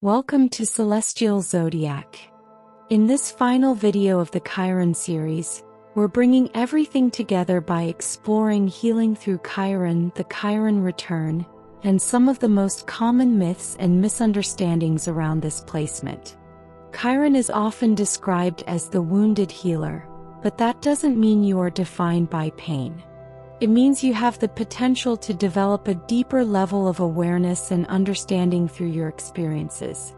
Welcome to Celestial Zodiac. In this final video of the Chiron series, we're bringing everything together by exploring healing through Chiron, the Chiron return, and some of the most common myths and misunderstandings around this placement. Chiron is often described as the wounded healer, but that doesn't mean you are defined by pain. It means you have the potential to develop a deeper level of awareness and understanding through your experiences.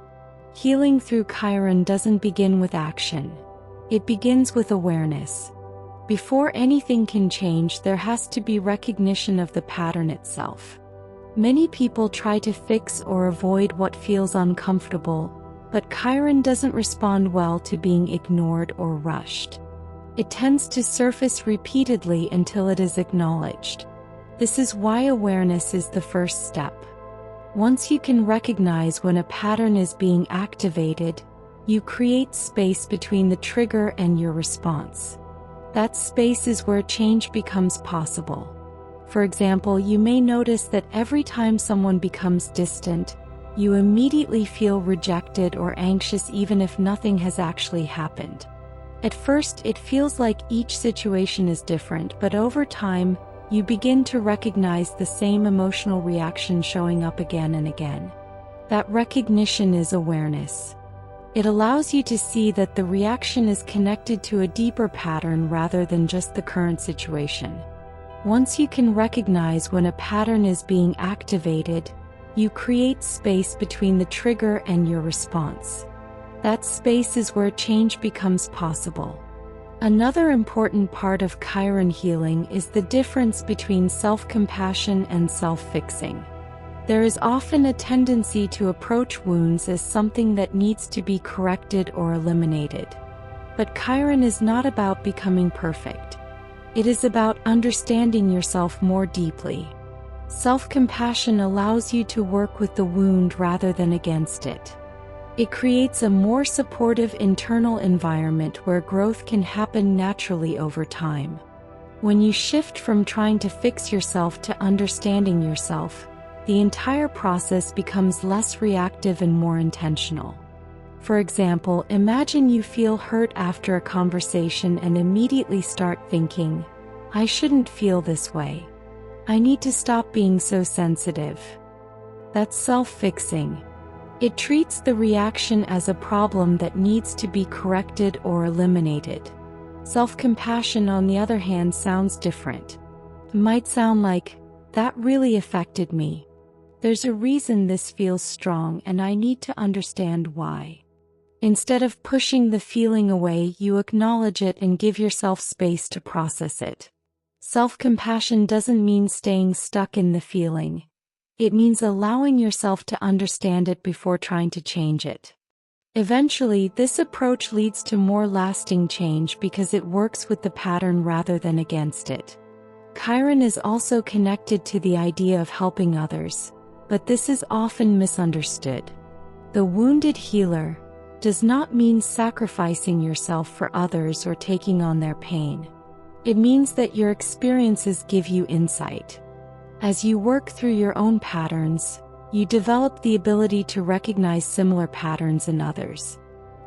Healing through Chiron doesn't begin with action. It begins with awareness. Before anything can change, there has to be recognition of the pattern itself. Many people try to fix or avoid what feels uncomfortable, but Chiron doesn't respond well to being ignored or rushed. It tends to surface repeatedly until it is acknowledged. This is why awareness is the first step. Once you can recognize when a pattern is being activated, you create space between the trigger and your response. That space is where change becomes possible. For example, you may notice that every time someone becomes distant, you immediately feel rejected or anxious even if nothing has actually happened. At first, it feels like each situation is different, but over time, you begin to recognize the same emotional reaction showing up again and again. That recognition is awareness. It allows you to see that the reaction is connected to a deeper pattern rather than just the current situation. Once you can recognize when a pattern is being activated, you create space between the trigger and your response. That space is where change becomes possible. Another important part of Chiron healing is the difference between self-compassion and self-fixing. There is often a tendency to approach wounds as something that needs to be corrected or eliminated. But Chiron is not about becoming perfect. It is about understanding yourself more deeply. Self-compassion allows you to work with the wound rather than against it. It creates a more supportive internal environment where growth can happen naturally over time. When you shift from trying to fix yourself to understanding yourself, the entire process becomes less reactive and more intentional. For example, imagine you feel hurt after a conversation and immediately start thinking, "I shouldn't feel this way. I need to stop being so sensitive." That's self-fixing. It treats the reaction as a problem that needs to be corrected or eliminated. Self-compassion, on the other hand, sounds different. It might sound like, "That really affected me. There's a reason this feels strong and I need to understand why." Instead of pushing the feeling away, you acknowledge it and give yourself space to process it. Self-compassion doesn't mean staying stuck in the feeling. It means allowing yourself to understand it before trying to change it. Eventually, this approach leads to more lasting change because it works with the pattern rather than against it. Chiron is also connected to the idea of helping others, but this is often misunderstood. The wounded healer does not mean sacrificing yourself for others or taking on their pain. It means that your experiences give you insight. As you work through your own patterns, you develop the ability to recognize similar patterns in others.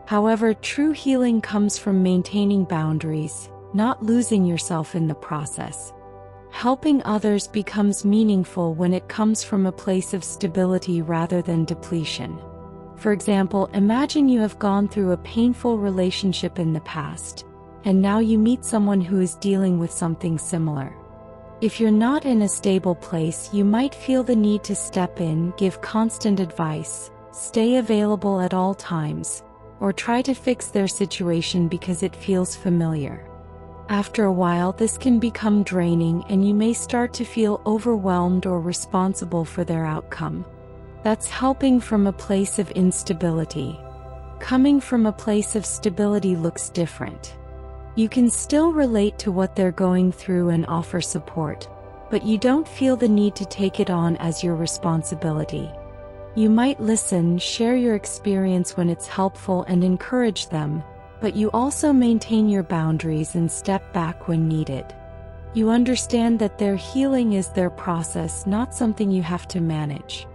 However, true healing comes from maintaining boundaries, not losing yourself in the process. Helping others becomes meaningful when it comes from a place of stability rather than depletion. For example, imagine you have gone through a painful relationship in the past, and now you meet someone who is dealing with something similar. If you're not in a stable place, you might feel the need to step in, give constant advice, stay available at all times, or try to fix their situation because it feels familiar. After a while, this can become draining and you may start to feel overwhelmed or responsible for their outcome. That's helping from a place of instability. Coming from a place of stability looks different. You can still relate to what they're going through and offer support, but you don't feel the need to take it on as your responsibility. You might listen, share your experience when it's helpful and encourage them, but you also maintain your boundaries and step back when needed. You understand that their healing is their process, not something you have to manage.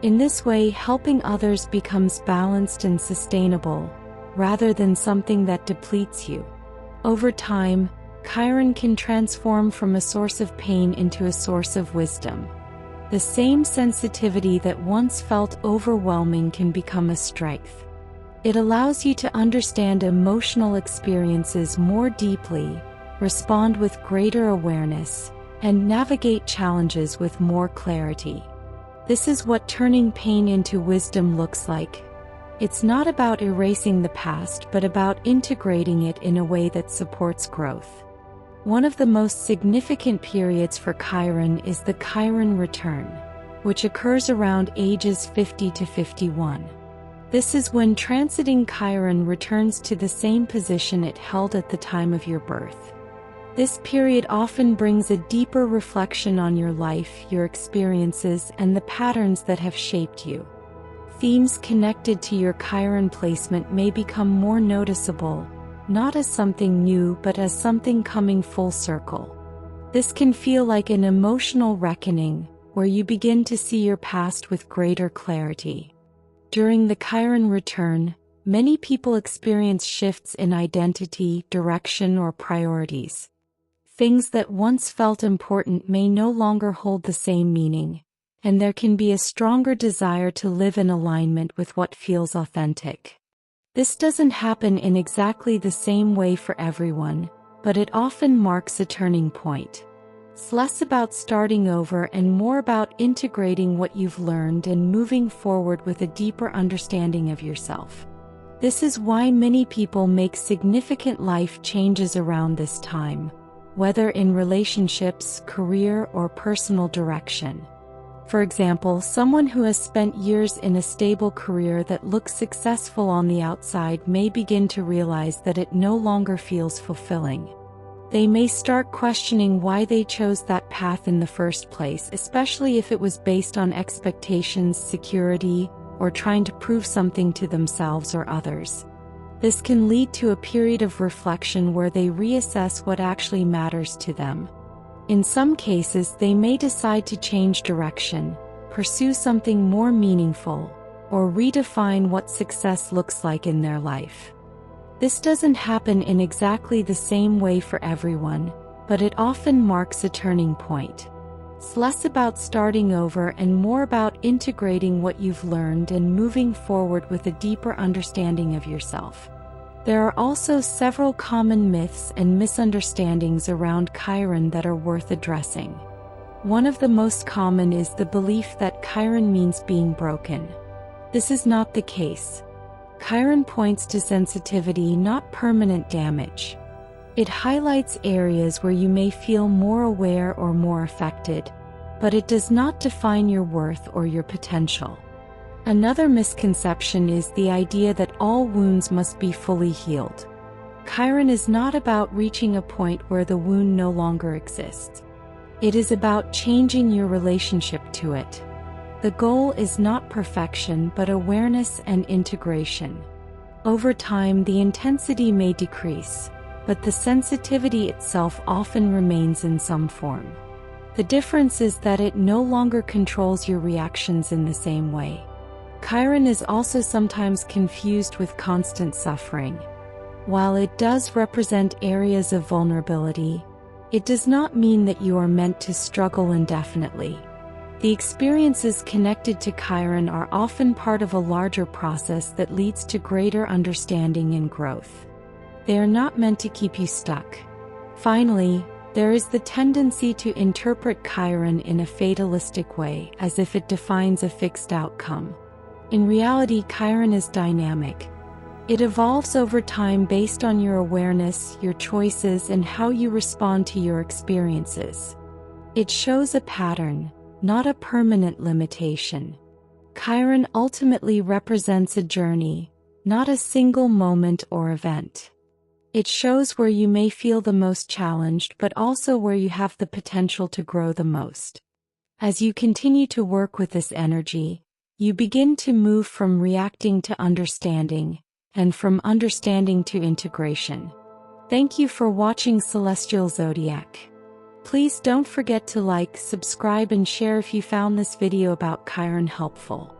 In this way, helping others becomes balanced and sustainable, rather than something that depletes you. Over time, Chiron can transform from a source of pain into a source of wisdom. The same sensitivity that once felt overwhelming can become a strength. It allows you to understand emotional experiences more deeply, respond with greater awareness, and navigate challenges with more clarity. This is what turning pain into wisdom looks like. It's not about erasing the past, but about integrating it in a way that supports growth. One of the most significant periods for Chiron is the Chiron return, which occurs around ages 50 to 51. This is when transiting Chiron returns to the same position it held at the time of your birth. This period often brings a deeper reflection on your life, your experiences, and the patterns that have shaped you. Themes connected to your Chiron placement may become more noticeable, not as something new but as something coming full circle. This can feel like an emotional reckoning, where you begin to see your past with greater clarity. During the Chiron return, many people experience shifts in identity, direction, or priorities. Things that once felt important may no longer hold the same meaning, and there can be a stronger desire to live in alignment with what feels authentic. This doesn't happen in exactly the same way for everyone, but it often marks a turning point. It's less about starting over and more about integrating what you've learned and moving forward with a deeper understanding of yourself. This is why many people make significant life changes around this time, whether in relationships, career, or personal direction. For example, someone who has spent years in a stable career that looks successful on the outside may begin to realize that it no longer feels fulfilling. They may start questioning why they chose that path in the first place, especially if it was based on expectations, security, or trying to prove something to themselves or others. This can lead to a period of reflection where they reassess what actually matters to them. In some cases, they may decide to change direction, pursue something more meaningful, or redefine what success looks like in their life. This doesn't happen in exactly the same way for everyone, but it often marks a turning point. It's less about starting over and more about integrating what you've learned and moving forward with a deeper understanding of yourself. There are also several common myths and misunderstandings around Chiron that are worth addressing. One of the most common is the belief that Chiron means being broken. This is not the case. Chiron points to sensitivity, not permanent damage. It highlights areas where you may feel more aware or more affected, but it does not define your worth or your potential. Another misconception is the idea that all wounds must be fully healed. Chiron is not about reaching a point where the wound no longer exists. It is about changing your relationship to it. The goal is not perfection but awareness and integration. Over time, the intensity may decrease, but the sensitivity itself often remains in some form. The difference is that it no longer controls your reactions in the same way. Chiron is also sometimes confused with constant suffering. While it does represent areas of vulnerability, it does not mean that you are meant to struggle indefinitely. The experiences connected to Chiron are often part of a larger process that leads to greater understanding and growth. They are not meant to keep you stuck. Finally, there is the tendency to interpret Chiron in a fatalistic way, as if it defines a fixed outcome. In reality, Chiron is dynamic. It evolves over time based on your awareness, your choices, and how you respond to your experiences. It shows a pattern, not a permanent limitation. Chiron ultimately represents a journey, not a single moment or event. It shows where you may feel the most challenged, but also where you have the potential to grow the most. As you continue to work with this energy, you begin to move from reacting to understanding, and from understanding to integration. Thank you for watching Celestial Zodiac. Please don't forget to like, subscribe, and share if you found this video about Chiron helpful.